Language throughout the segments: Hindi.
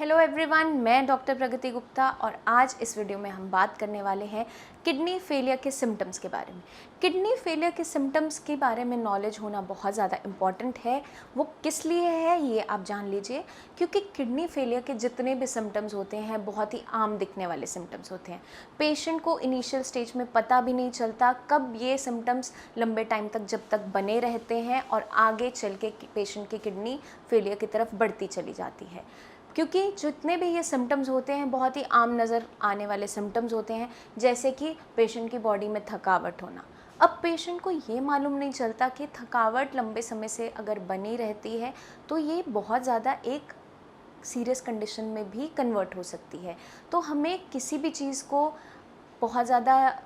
हेलो एवरीवन, मैं डॉक्टर प्रगति गुप्ता और आज इस वीडियो में हम बात करने वाले हैं किडनी फेलियर के सिम्टम्स के बारे में। किडनी फेलियर के सिम्टम्स के बारे में नॉलेज होना बहुत ज़्यादा इम्पॉर्टेंट है। वो किस लिए है ये आप जान लीजिए, क्योंकि किडनी फेलियर के जितने भी सिम्टम्स होते हैं बहुत ही आम दिखने वाले सिम्टम्स होते हैं। पेशेंट को इनिशियल स्टेज में पता भी नहीं चलता कब ये सिम्टम्स लंबे टाइम तक जब तक बने रहते हैं और आगे चल के पेशेंट की किडनी फेलियर की तरफ बढ़ती चली जाती है। क्योंकि जितने भी ये सिम्टम्स होते हैं बहुत ही आम नज़र आने वाले सिम्टम्स होते हैं, जैसे कि पेशेंट की बॉडी में थकावट होना। अब पेशेंट को ये मालूम नहीं चलता कि थकावट लंबे समय से अगर बनी रहती है तो ये बहुत ज़्यादा एक सीरियस कंडीशन में भी कन्वर्ट हो सकती है। तो हमें किसी भी चीज़ को बहुत ज़्यादा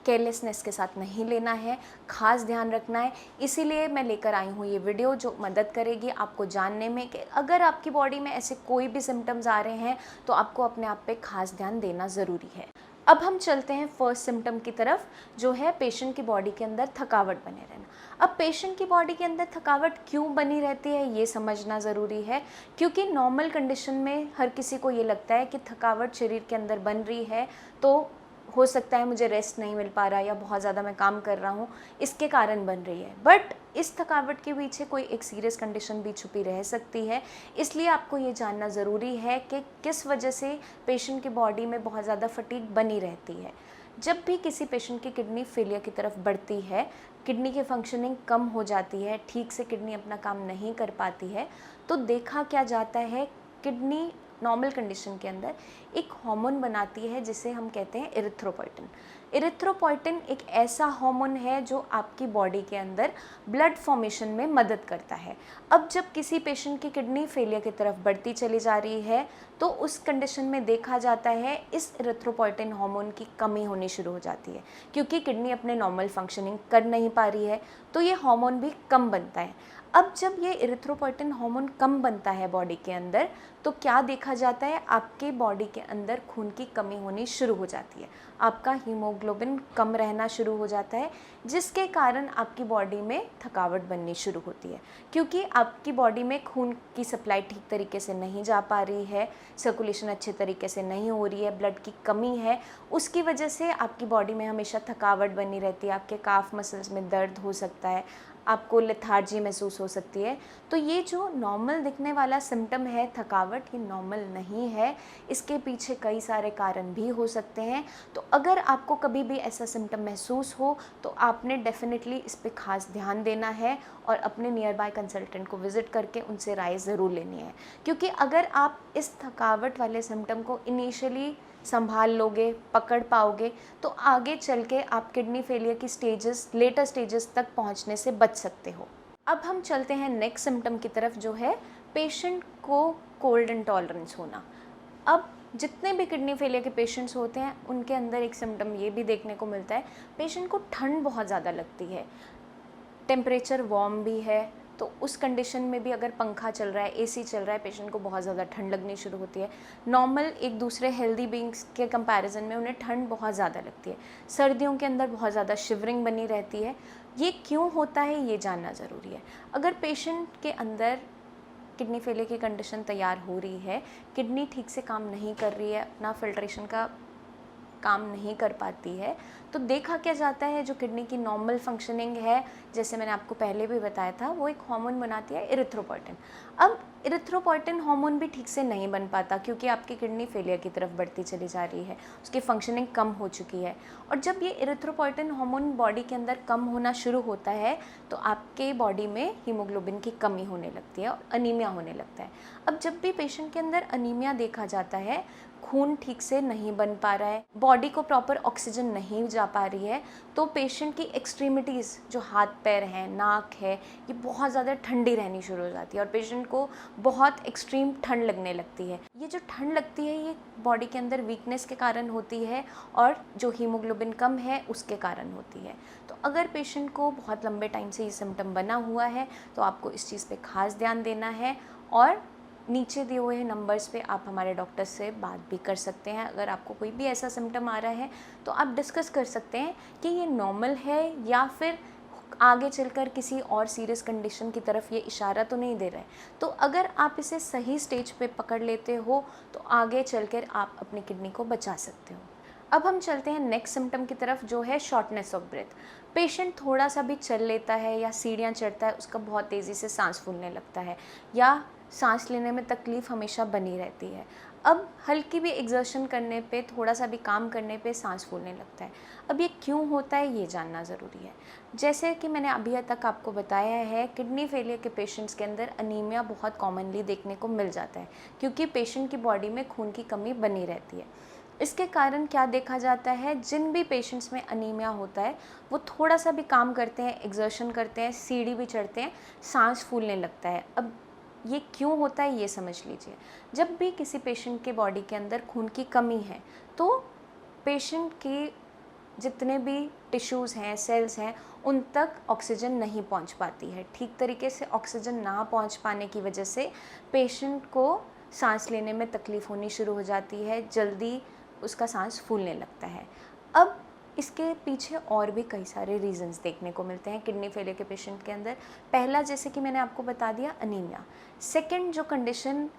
केयरलेसनेस के साथ नहीं लेना है, ख़ास ध्यान रखना है। इसीलिए मैं लेकर आई हूँ ये वीडियो जो मदद करेगी आपको जानने में कि अगर आपकी बॉडी में ऐसे कोई भी सिम्टम्स आ रहे हैं तो आपको अपने आप पे ख़ास ध्यान देना ज़रूरी है। अब हम चलते हैं फर्स्ट सिम्टम की तरफ, जो है पेशेंट की बॉडी के अंदर थकावट बने रहना। अब पेशेंट की बॉडी के अंदर थकावट क्यों बनी रहती है ये समझना ज़रूरी है, क्योंकि नॉर्मल कंडीशन में हर किसी को ये लगता है कि थकावट शरीर के अंदर बन रही है तो हो सकता है मुझे रेस्ट नहीं मिल पा रहा या बहुत ज़्यादा मैं काम कर रहा हूँ, इसके कारण बन रही है। बट इस थकावट के पीछे कोई एक सीरियस कंडीशन भी छुपी रह सकती है। इसलिए आपको ये जानना ज़रूरी है कि किस वजह से पेशेंट की बॉडी में बहुत ज़्यादा फटीग बनी रहती है। जब भी किसी पेशेंट की किडनी फेलियर की तरफ बढ़ती है, किडनी की फंक्शनिंग कम हो जाती है, ठीक से किडनी अपना काम नहीं कर पाती है, तो देखा क्या जाता है, किडनी नॉर्मल कंडीशन के अंदर एक हार्मोन बनाती है जिसे हम कहते हैं इरिथ्रोपोइटिन। इरिथ्रोपोइटिन एक ऐसा हार्मोन है जो आपकी बॉडी के अंदर ब्लड फॉर्मेशन में मदद करता है। अब जब किसी पेशेंट की किडनी फेलियर की तरफ बढ़ती चली जा रही है तो उस कंडीशन में देखा जाता है इस इरिथ्रोपोइटिन हार्मोन की कमी होनी शुरू हो जाती है, क्योंकि किडनी अपने नॉर्मल फंक्शनिंग कर नहीं पा रही है तो ये हार्मोन भी कम बनता है। अब जब ये इरिथ्रोपोइटिन हार्मोन कम बनता है बॉडी के अंदर तो क्या देखा जाता है, आपके बॉडी के अंदर खून की कमी होनी शुरू हो जाती है, आपका हीमोग्लोबिन कम रहना शुरू हो जाता है, जिसके कारण आपकी बॉडी में थकावट बननी शुरू होती है। क्योंकि आपकी बॉडी में खून की सप्लाई ठीक तरीके से नहीं जा पा रही है, सर्कुलेशन अच्छे तरीके से नहीं हो रही है, ब्लड की कमी है, उसकी वजह से आपकी बॉडी में हमेशा थकावट बनी रहती है। आपके काफ मसल्स में दर्द हो सकता है, आपको लेथार्जी महसूस हो सकती है। तो ये जो नॉर्मल दिखने वाला सिम्टम है थकावट, ये नॉर्मल नहीं है, इसके पीछे कई सारे कारण भी हो सकते हैं। तो अगर आपको कभी भी ऐसा सिम्टम महसूस हो तो आपने डेफिनेटली इस पे खास ध्यान देना है और अपने नियर बाय कंसल्टेंट को विज़िट करके उनसे राय ज़रूर लेनी है। क्योंकि अगर आप इस थकावट वाले सिम्टम को इनिशियली संभाल लोगे, पकड़ पाओगे, तो आगे चल के आप किडनी फेलियर की लेटर स्टेजेस तक पहुंचने से बच सकते हो। अब हम चलते हैं नेक्स्ट सिम्टम की तरफ, जो है पेशेंट को कोल्ड इंटॉलरेंस होना। अब जितने भी किडनी फेलियर के पेशेंट्स होते हैं उनके अंदर एक सिम्टम ये भी देखने को मिलता है, पेशेंट को ठंड बहुत ज़्यादा लगती है, टेम्परेचर वार्म भी है, तो उस कंडीशन में भी अगर पंखा चल रहा है, एसी चल रहा है, पेशेंट को बहुत ज़्यादा ठंड लगनी शुरू होती है। नॉर्मल एक दूसरे हेल्दी बींग्स के कंपैरिजन में उन्हें ठंड बहुत ज़्यादा लगती है। सर्दियों के अंदर बहुत ज़्यादा शिवरिंग बनी रहती है। ये क्यों होता है ये जानना ज़रूरी है। अगर पेशेंट के अंदर किडनी फेलियर की कंडीशन तैयार हो रही है, किडनी ठीक से काम नहीं कर रही है, अपना फिल्ट्रेशन का काम नहीं कर पाती है, तो देखा क्या जाता है, जो किडनी की नॉर्मल फंक्शनिंग है, जैसे मैंने आपको पहले भी बताया था, वो एक हार्मोन बनाती है इरिथ्रोपोइटिन। अब इरिथ्रोपोइटिन हार्मोन भी ठीक से नहीं बन पाता क्योंकि आपकी किडनी फेलियर की तरफ बढ़ती चली जा रही है, उसकी फंक्शनिंग कम हो चुकी है। और जब ये इरिथ्रोपोइटिन हार्मोन बॉडी के अंदर कम होना शुरू होता है तो आपके बॉडी में हीमोग्लोबिन की कमी होने लगती है और अनीमिया होने लगता है। अब जब भी पेशेंट के अंदर अनीमिया देखा जाता है, खून ठीक से नहीं बन पा रहा है, बॉडी को प्रॉपर ऑक्सीजन नहीं जा पा रही है, तो पेशेंट की एक्सट्रीमिटीज़ जो हाथ पैर हैं, नाक है, ये बहुत ज़्यादा ठंडी रहनी शुरू हो जाती है और पेशेंट को बहुत एक्सट्रीम ठंड लगने लगती है। ये जो ठंड लगती है ये बॉडी के अंदर वीकनेस के कारण होती है और जो हीमोग्लोबिन कम है उसके कारण होती है। तो अगर पेशेंट को बहुत लंबे टाइम से ये सिम्टम बना हुआ है तो आपको इस चीज़ पे खास ध्यान देना है और नीचे दिए हुए नंबर्स पे आप हमारे डॉक्टर से बात भी कर सकते हैं। अगर आपको कोई भी ऐसा सिम्टम आ रहा है तो आप डिस्कस कर सकते हैं कि ये नॉर्मल है या फिर आगे चलकर किसी और सीरियस कंडीशन की तरफ ये इशारा तो नहीं दे रहा है। तो अगर आप इसे सही स्टेज पे पकड़ लेते हो तो आगे चलकर आप अपनी किडनी को बचा सकते हो। अब हम चलते हैं नेक्स्ट सिम्टम की तरफ, जो है शॉर्टनेस ऑफ ब्रेथ। पेशेंट थोड़ा सा भी चल लेता है या सीढ़ियाँ चढ़ता है, उसका बहुत तेज़ी से सांस फूलने लगता है या सांस लेने में तकलीफ़ हमेशा बनी रहती है। अब हल्की भी एक्सर्शन करने पे, थोड़ा सा भी काम करने पे सांस फूलने लगता है। अब ये क्यों होता है, ये जानना ज़रूरी है। जैसे कि मैंने अभी तक आपको बताया है, किडनी फेलियर के पेशेंट्स के अंदर अनीमिया बहुत कॉमनली देखने को मिल जाता है, क्योंकि पेशेंट की बॉडी में खून की कमी बनी रहती है। इसके कारण क्या देखा जाता है, जिन भी पेशेंट्स में अनीमिया होता है वो थोड़ा सा भी काम करते हैं, एक्सर्शन करते हैं, सीढ़ी भी चढ़ते हैं, सांस फूलने लगता है। अब ये क्यों होता है, ये समझ लीजिए। जब भी किसी पेशेंट के बॉडी के अंदर खून की कमी है तो पेशेंट की जितने भी टिश्यूज़ हैं, सेल्स हैं, उन तक ऑक्सीजन नहीं पहुंच पाती है। ठीक तरीके से ऑक्सीजन ना पहुंच पाने की वजह से पेशेंट को सांस लेने में तकलीफ़ होनी शुरू हो जाती है, जल्दी उसका सांस फूलने लगता है। अब इसके पीछे और भी कई सारे रीज़न्स देखने को मिलते हैं किडनी फेलियर के पेशेंट के अंदर। पहला, जैसे कि मैंने आपको बता दिया, अनीमिया। सेकंड जो कंडीशन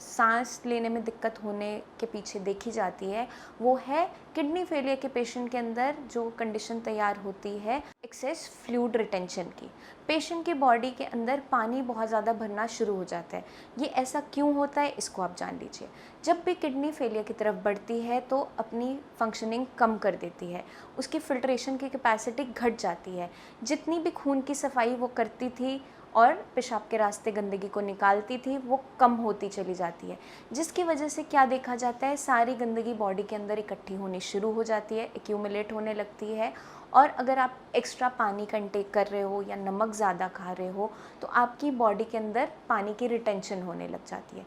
सांस लेने में दिक्कत होने के पीछे देखी जाती है वो है किडनी फेलियर के पेशेंट के अंदर जो कंडीशन तैयार होती है एक्सेस फ्लूइड रिटेंशन की। पेशेंट की बॉडी के अंदर पानी बहुत ज़्यादा भरना शुरू हो जाता है। ये ऐसा क्यों होता है, इसको आप जान लीजिए। जब भी किडनी फेलियर की तरफ बढ़ती है तो अपनी फंक्शनिंग कम कर देती है, उसकी फिल्ट्रेशन की कैपेसिटी घट जाती है। जितनी भी खून की सफाई वो करती थी और पेशाब के रास्ते गंदगी को निकालती थी, वो कम होती चली जाती है, जिसकी वजह से क्या देखा जाता है, सारी गंदगी बॉडी के अंदर इकट्ठी होनी शुरू हो जाती है, एक्यूमुलेट होने लगती है। और अगर आप एक्स्ट्रा पानी का इंटेक कर रहे हो या नमक ज़्यादा खा रहे हो तो आपकी बॉडी के अंदर पानी की रिटेंशन होने लग जाती है।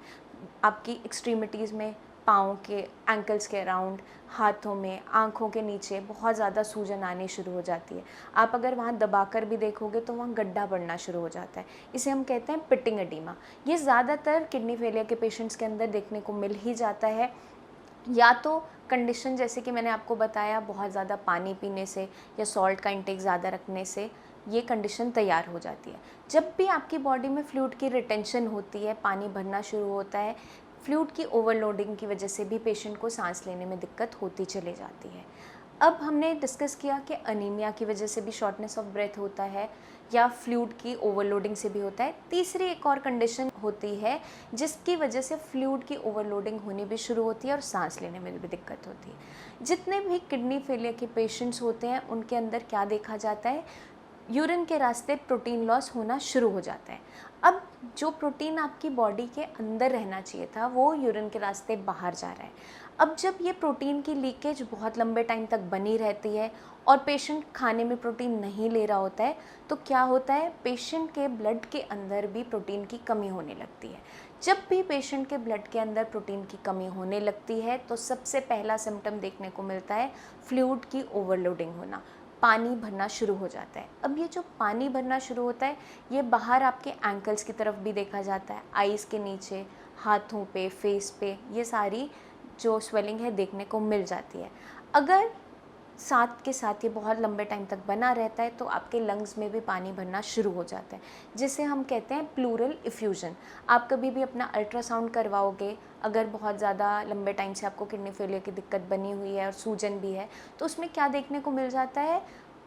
आपकी एक्सट्रीमिटीज़ में, पाँव के एंकल्स के अराउंड, हाथों में, आँखों के नीचे बहुत ज़्यादा सूजन आनी शुरू हो जाती है। आप अगर वहाँ दबाकर भी देखोगे तो वहाँ गड्ढा पड़ना शुरू हो जाता है। इसे हम कहते हैं पिटिंग एडीमा। ये ज़्यादातर किडनी फेलियर के पेशेंट्स के अंदर देखने को मिल ही जाता है। या तो कंडीशन, जैसे कि मैंने आपको बताया, बहुत ज़्यादा पानी पीने से या सॉल्ट का इंटेक ज़्यादा रखने से ये कंडीशन तैयार हो जाती है। जब भी आपकी बॉडी में फ्लूइड की रिटेंशन होती है, पानी भरना शुरू होता है, फ्लूइड की ओवरलोडिंग की वजह से भी पेशेंट को सांस लेने में दिक्कत होती चली जाती है। अब हमने डिस्कस किया कि अनीमिया की वजह से भी शॉर्टनेस ऑफ ब्रेथ होता है या फ्लूइड की ओवरलोडिंग से भी होता है। तीसरी एक और कंडीशन होती है जिसकी वजह से फ्लूइड की ओवरलोडिंग होनी भी शुरू होती है और सांस लेने में भी दिक्कत होती है। जितने भी किडनी फेलियर के पेशेंट्स होते हैं उनके अंदर क्या देखा जाता है, यूरिन के रास्ते प्रोटीन लॉस होना शुरू हो जाता है। अब जो प्रोटीन आपकी बॉडी के अंदर रहना चाहिए था वो यूरिन के रास्ते बाहर जा रहा है। अब जब ये प्रोटीन की लीकेज बहुत लंबे टाइम तक बनी रहती है और पेशेंट खाने में प्रोटीन नहीं ले रहा होता है तो क्या होता है, पेशेंट के ब्लड के अंदर भी प्रोटीन की कमी होने लगती है। जब भी पेशेंट के ब्लड के अंदर प्रोटीन की कमी होने लगती है तो सबसे पहला सिम्टम देखने को मिलता है फ्लूइड की ओवरलोडिंग होना, पानी भरना शुरू हो जाता है। अब ये जो पानी भरना शुरू होता है ये बाहर आपके एंकल्स की तरफ भी देखा जाता है, आईज़ के नीचे, हाथों पे, फेस पे, ये सारी जो स्वेलिंग है देखने को मिल जाती है। अगर साथ के साथ ये बहुत लंबे टाइम तक बना रहता है तो आपके लंग्स में भी पानी भरना शुरू हो जाता है, जिसे हम कहते हैं प्लूरल इफ्यूजन। आप कभी भी अपना अल्ट्रासाउंड करवाओगे, अगर बहुत ज़्यादा लंबे टाइम से आपको किडनी फेलियर की दिक्कत बनी हुई है और सूजन भी है तो उसमें क्या देखने को मिल जाता है,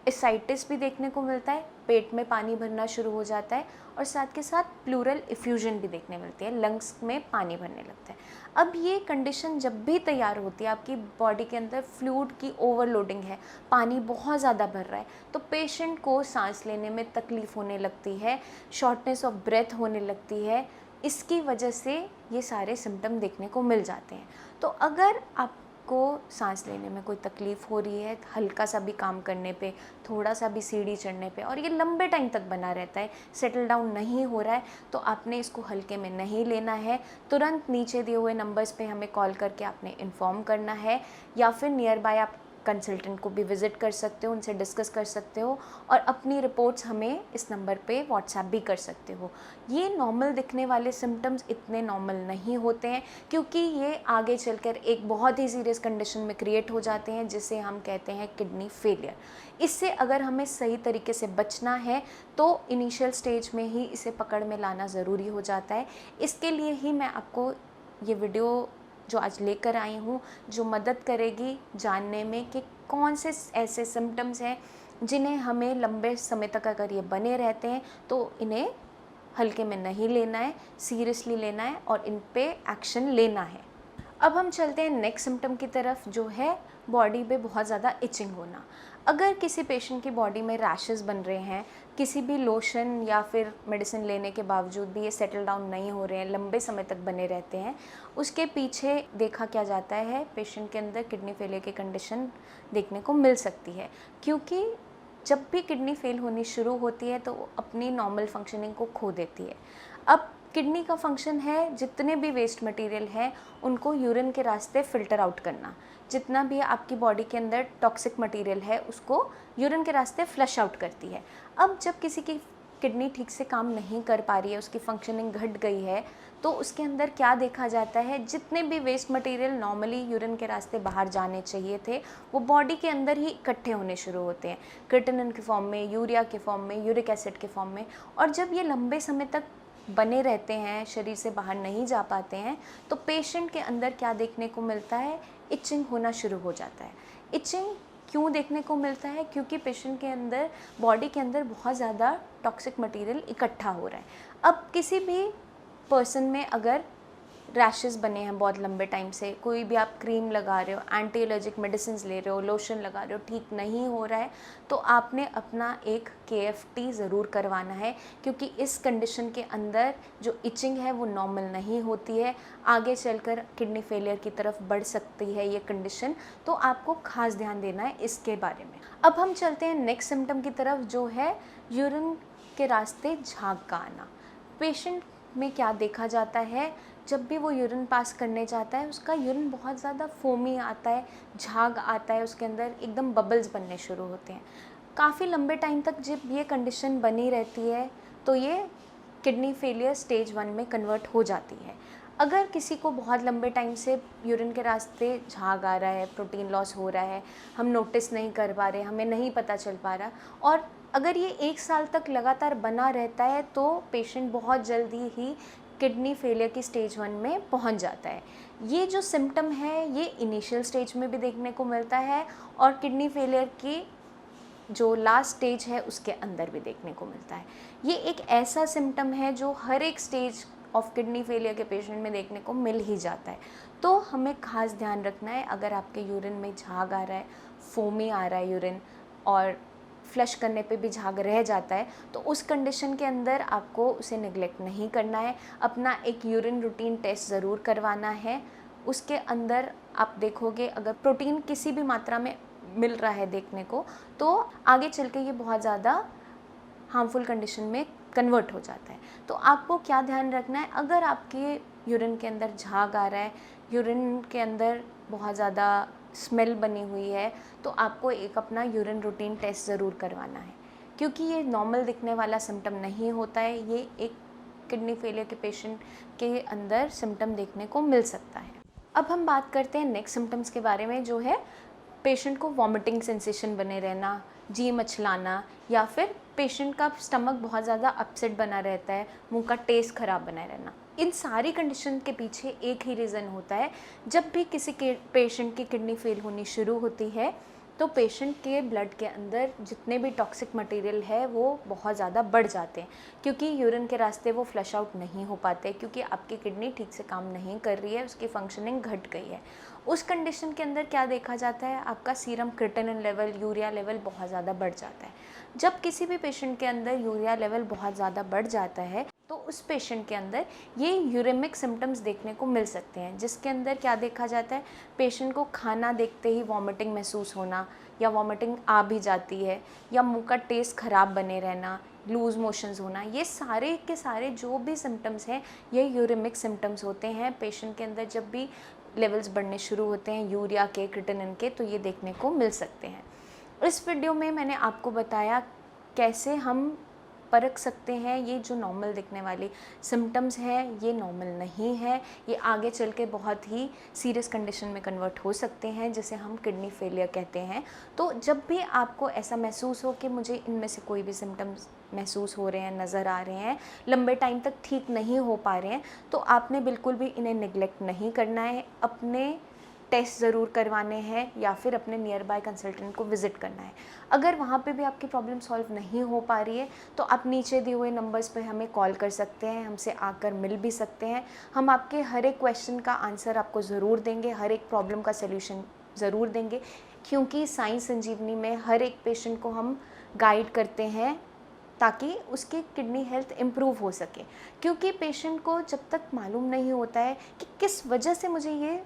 एसाइटिस भी देखने को मिलता है, पेट में पानी भरना शुरू हो जाता है और साथ के साथ प्लूरल इफ्यूजन भी देखने मिलती है, लंग्स में पानी भरने लगता है। अब ये कंडीशन जब भी तैयार होती है, आपकी बॉडी के अंदर फ्लूइड की ओवरलोडिंग है, पानी बहुत ज़्यादा भर रहा है, तो पेशेंट को सांस लेने में तकलीफ़ होने लगती है, शॉर्टनेस ऑफ ब्रेथ होने लगती है। इसकी वजह से ये सारे सिम्टम देखने को मिल जाते हैं। तो अगर आपको सांस लेने में कोई तकलीफ़ हो रही है, हल्का सा भी काम करने पे, थोड़ा सा भी सीढ़ी चढ़ने पे, और ये लंबे टाइम तक बना रहता है, सेटल डाउन नहीं हो रहा है, तो आपने इसको हल्के में नहीं लेना है। तुरंत नीचे दिए हुए नंबर्स पे हमें कॉल करके आपने इन्फॉर्म करना है या फिर नियर बाय आप कंसल्टेंट को भी विज़िट कर सकते हो, उनसे डिस्कस कर सकते हो और अपनी रिपोर्ट्स हमें इस नंबर पे व्हाट्सएप भी कर सकते हो। ये नॉर्मल दिखने वाले सिम्टम्स इतने नॉर्मल नहीं होते हैं, क्योंकि ये आगे चलकर एक बहुत ही सीरियस कंडीशन में क्रिएट हो जाते हैं, जिसे हम कहते हैं किडनी फेलियर। इससे अगर हमें सही तरीके से बचना है तो इनिशियल स्टेज में ही इसे पकड़ में लाना ज़रूरी हो जाता है। इसके लिए ही मैं आपको ये वीडियो जो आज लेकर आई हूँ, जो मदद करेगी जानने में कि कौन से ऐसे सिम्टम्स हैं जिन्हें हमें लंबे समय तक अगर ये बने रहते हैं तो इन्हें हल्के में नहीं लेना है, सीरियसली लेना है और इन पे एक्शन लेना है। अब हम चलते हैं नेक्स्ट सिम्टम की तरफ, जो है बॉडी पे बहुत ज़्यादा इचिंग होना। अगर किसी पेशेंट की बॉडी में रैशेस बन रहे हैं, किसी भी लोशन या फिर मेडिसिन लेने के बावजूद भी ये सेटल डाउन नहीं हो रहे हैं, लंबे समय तक बने रहते हैं, उसके पीछे देखा क्या जाता है, पेशेंट के अंदर किडनी फेलियर की कंडीशन देखने को मिल सकती है। क्योंकि जब भी किडनी फेल होनी शुरू होती है तो वो अपनी नॉर्मल फंक्शनिंग को खो देती है। अब किडनी का फंक्शन है जितने भी वेस्ट मटेरियल है उनको यूरिन के रास्ते फ़िल्टर आउट करना। जितना भी आपकी बॉडी के अंदर टॉक्सिक मटेरियल है उसको यूरिन के रास्ते फ्लश आउट करती है। अब जब किसी की किडनी ठीक से काम नहीं कर पा रही है, उसकी फंक्शनिंग घट गई है, तो उसके अंदर क्या देखा जाता है, जितने भी वेस्ट मटेरियल नॉर्मली यूरिन के रास्ते बाहर जाने चाहिए थे वो बॉडी के अंदर ही इकट्ठे होने शुरू होते हैं, क्रिएटिनिन के फॉर्म में, यूरिया के फॉर्म में, यूरिक एसिड के फॉर्म में। और जब ये लंबे समय तक बने रहते हैं, शरीर से बाहर नहीं जा पाते हैं, तो पेशेंट के अंदर क्या देखने को मिलता है, इचिंग होना शुरू हो जाता है। इचिंग क्यों देखने को मिलता है? क्योंकि पेशेंट के अंदर, बॉडी के अंदर बहुत ज़्यादा टॉक्सिक मटेरियल इकट्ठा हो रहा है। अब किसी भी पर्सन में अगर रैशेस बने हैं बहुत लंबे टाइम से, कोई भी आप क्रीम लगा रहे हो, एंटी एलर्जिक मेडिसिन ले रहे हो, लोशन लगा रहे हो, ठीक नहीं हो रहा है, तो आपने अपना एक KFT ज़रूर करवाना है। क्योंकि इस कंडीशन के अंदर जो इचिंग है वो नॉर्मल नहीं होती है, आगे चलकर किडनी फेलियर की तरफ बढ़ सकती है ये कंडीशन, तो आपको खास ध्यान देना है इसके बारे में। अब हम चलते हैं नेक्स्ट सिम्टम की तरफ, जो है यूरिन के रास्ते झाग का आना। पेशेंट में क्या देखा जाता है, जब भी वो यूरिन पास करने जाता है उसका यूरिन बहुत ज़्यादा फोमी आता है, झाग आता है, उसके अंदर एकदम बबल्स बनने शुरू होते हैं। काफ़ी लंबे टाइम तक जब ये कंडीशन बनी रहती है तो ये किडनी फेलियर स्टेज 1 में कन्वर्ट हो जाती है। अगर किसी को बहुत लंबे टाइम से यूरिन के रास्ते झाग आ रहा है, प्रोटीन लॉस हो रहा है, हम नोटिस नहीं कर पा रहे, हमें नहीं पता चल पा रहा, और अगर ये 1 साल तक लगातार बना रहता है, तो पेशेंट बहुत जल्दी ही किडनी फेलियर की स्टेज 1 में पहुंच जाता है। ये जो सिम्टम है ये इनिशियल स्टेज में भी देखने को मिलता है और किडनी फेलियर की जो लास्ट स्टेज है उसके अंदर भी देखने को मिलता है। ये एक ऐसा सिम्टम है जो हर एक स्टेज ऑफ किडनी फेलियर के पेशेंट में देखने को मिल ही जाता है। तो हमें खास ध्यान रखना है, अगर आपके यूरिन में झाग आ रहा है, फोमी आ रहा है यूरिन, और फ्लश करने पे भी झाग रह जाता है, तो उस कंडीशन के अंदर आपको उसे नेग्लेक्ट नहीं करना है। अपना एक यूरिन रूटीन टेस्ट ज़रूर करवाना है। उसके अंदर आप देखोगे अगर प्रोटीन किसी भी मात्रा में मिल रहा है देखने को, तो आगे चल के ये बहुत ज़्यादा हार्मफुल कंडीशन में कन्वर्ट हो जाता है। तो आपको क्या ध्यान रखना है, अगर आपके यूरिन के अंदर झाग आ रहा है, यूरिन के अंदर बहुत ज़्यादा स्मेल बनी हुई है, तो आपको एक अपना यूरिन रूटीन टेस्ट ज़रूर करवाना है। क्योंकि ये नॉर्मल दिखने वाला सिम्टम नहीं होता है, ये एक किडनी फेलियर के पेशेंट के अंदर सिम्टम देखने को मिल सकता है। अब हम बात करते हैं नेक्स्ट सिम्टम्स के बारे में, जो है पेशेंट को वॉमिटिंग सेंसेशन बने रहना, जी मचलाना, या फिर पेशेंट का स्टमक बहुत ज़्यादा अपसेट बना रहता है, मुंह का टेस्ट ख़राब बना रहना। इन सारी कंडीशन के पीछे एक ही रीज़न होता है, जब भी किसी के पेशेंट की किडनी फेल होनी शुरू होती है तो पेशेंट के ब्लड के अंदर जितने भी टॉक्सिक मटेरियल है वो बहुत ज़्यादा बढ़ जाते हैं, क्योंकि यूरिन के रास्ते वो फ्लश आउट नहीं हो पाते, क्योंकि आपकी किडनी ठीक से काम नहीं कर रही है, उसकी फंक्शनिंग घट गई है। उस कंडीशन के अंदर क्या देखा जाता है, आपका serum creatinine level, urea level बहुत ज़्यादा बढ़ जाता है। जब किसी भी पेशेंट के अंदर यूरिया लेवल बहुत ज़्यादा बढ़ जाता है तो उस पेशेंट के अंदर ये यूरेमिक सिम्टम्स देखने को मिल सकते हैं, जिसके अंदर क्या देखा जाता है, पेशेंट को खाना देखते ही वॉमिटिंग महसूस होना, या वॉमिटिंग आ भी जाती है, या मुंह का टेस्ट ख़राब बने रहना, लूज़ मोशंस होना। ये सारे के सारे जो भी सिम्टम्स हैं ये यूरेमिक सिम्टम्स होते हैं। पेशेंट के अंदर जब भी लेवल्स बढ़ने शुरू होते हैं यूरिया के, क्रिएटिनिन के, तो ये देखने को मिल सकते हैं। इस वीडियो में मैंने आपको बताया कैसे हम परख सकते हैं ये जो नॉर्मल दिखने वाली सिम्टम्स हैं ये नॉर्मल नहीं है, ये आगे चल के बहुत ही सीरियस कंडीशन में कन्वर्ट हो सकते हैं जिसे हम किडनी फेलियर कहते हैं। तो जब भी आपको ऐसा महसूस हो कि मुझे इनमें से कोई भी सिम्टम्स महसूस हो रहे हैं, नज़र आ रहे हैं, लंबे टाइम तक ठीक नहीं हो पा रहे हैं, तो आपने बिल्कुल भी इन्हें निगलेक्ट नहीं करना है। अपने टेस्ट ज़रूर करवाने हैं या फिर अपने नियर बाय कंसल्टेंट को विज़िट करना है। अगर वहाँ पे भी आपकी प्रॉब्लम सॉल्व नहीं हो पा रही है तो आप नीचे दिए हुए नंबर्स पे हमें कॉल कर सकते हैं, हमसे आकर मिल भी सकते हैं। हम आपके हर एक क्वेश्चन का आंसर आपको ज़रूर देंगे, हर एक प्रॉब्लम का सल्यूशन ज़रूर देंगे, क्योंकि साई संजीवनी में हर एक पेशेंट को हम गाइड करते हैं ताकि उसकी किडनी हेल्थ इम्प्रूव हो सके। क्योंकि पेशेंट को जब तक मालूम नहीं होता है कि किस वजह से मुझे ये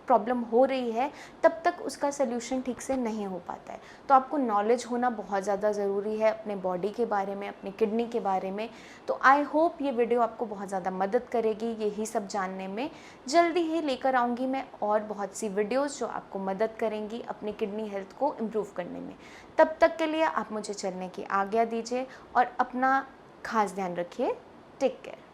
प्रॉब्लम हो रही है, तब तक उसका सल्यूशन ठीक से नहीं हो पाता है। तो आपको नॉलेज होना बहुत ज़्यादा ज़रूरी है अपने बॉडी के बारे में, अपनी किडनी के बारे में। तो आई होप ये वीडियो आपको बहुत ज़्यादा मदद करेगी यही सब जानने में। जल्दी ही लेकर आऊँगी मैं और बहुत सी वीडियोज़ जो आपको मदद करेंगी अपनी किडनी हेल्थ को इम्प्रूव करने में। तब तक के लिए आप मुझे चलने की आज्ञा दीजिए और अपना खास ध्यान रखिए। Take care.